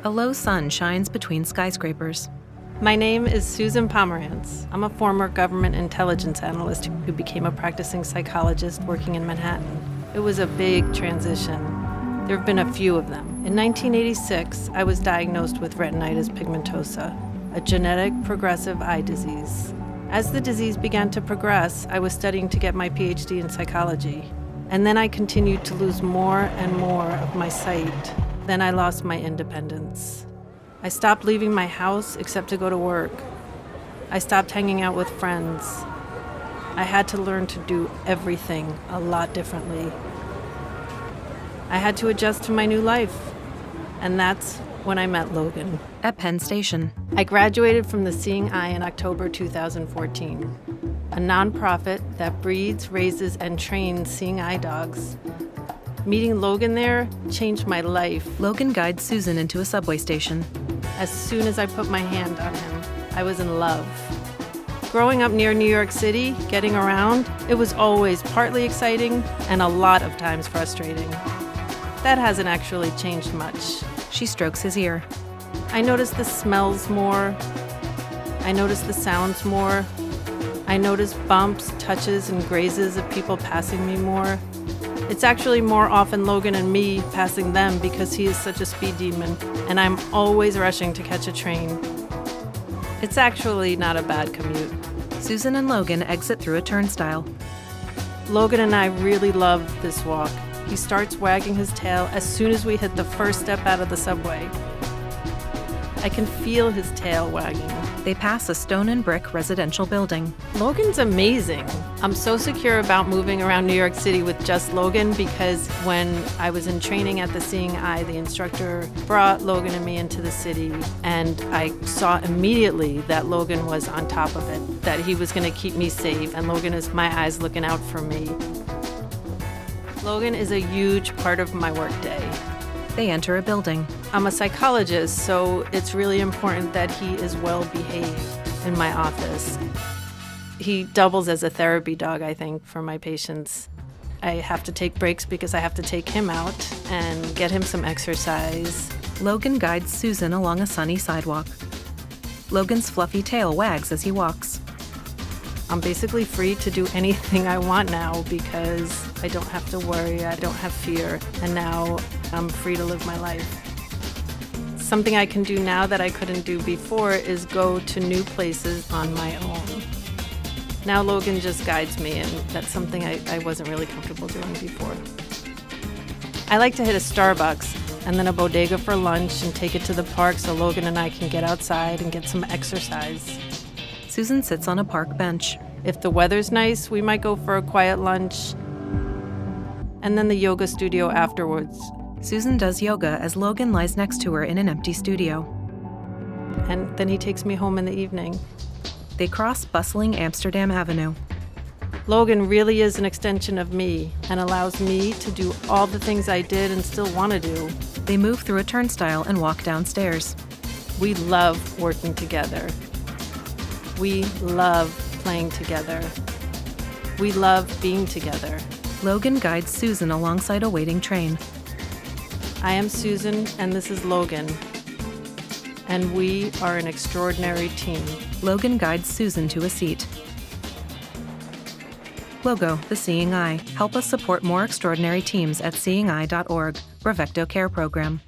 A low sun shines between skyscrapers. My name is Susan Pomerantz. I'm a former government intelligence analyst who became a practicing psychologist working in Manhattan. It was a big transition. There have been a few of them. In 1986, I was diagnosed with retinitis pigmentosa, a genetic progressive eye disease. As the disease began to progress, I was studying to get my PhD in psychology. And then I continued to lose more and more of my sight. Then I lost my independence. I stopped leaving my house except to go to work. I stopped hanging out with friends. I had to learn to do everything a lot differently. I had to adjust to my new life. And that's when I met Logan. At Penn Station. I graduated from the Seeing Eye in October 2014, a nonprofit that breeds, raises, and trains seeing eye dogs. Meeting Logan there changed my life. Logan guides Susan into a subway station. As soon as I put my hand on him, I was in love. Growing up near New York City, getting around, it was always partly exciting and a lot of times frustrating. That hasn't actually changed much. She strokes his ear. I notice the smells more. I notice the sounds more. I notice bumps, touches, and grazes of people passing me more. It's actually more often Logan and me passing them because he is such a speed demon, and I'm always rushing to catch a train. It's actually not a bad commute. Susan and Logan exit through a turnstile. Logan and I really love this walk. He starts wagging his tail as soon as we hit the first step out of the subway. I can feel his tail wagging. They pass a stone and brick residential building. Logan's amazing. I'm so secure about moving around New York City with just Logan because when I was in training at the Seeing Eye, the instructor brought Logan and me into the city, and I saw immediately that Logan was on top of it, that he was going to keep me safe, and Logan is my eyes looking out for me. Logan is a huge part of my workday. They enter a building. I'm a psychologist, so it's really important that he is well behaved in my office. He doubles as a therapy dog, I think, for my patients. I have to take breaks because I have to take him out and get him some exercise. Logan guides Susan along a sunny sidewalk. Logan's fluffy tail wags as he walks. I'm basically free to do anything I want now because I don't have to worry, I don't have fear, and now I'm free to live my life. Something I can do now that I couldn't do before is go to new places on my own. Now Logan just guides me, and that's something I wasn't really comfortable doing before. I like to hit a Starbucks and then a bodega for lunch and take it to the park so Logan and I can get outside and get some exercise. Susan sits on a park bench. If the weather's nice, we might go for a quiet lunch and then the yoga studio afterwards. Susan does yoga as Logan lies next to her in an empty studio. And then he takes me home in the evening. They cross bustling Amsterdam Avenue. Logan really is an extension of me and allows me to do all the things I did and still want to do. They move through a turnstile and walk downstairs. We love working together. We love playing together. We love being together. Logan guides Susan alongside a waiting train. I am Susan, and this is Logan. And we are an extraordinary team. Logan guides Susan to a seat. Logo, the Seeing Eye. Help us support more extraordinary teams at seeingeye.org. Bravecto Care Program.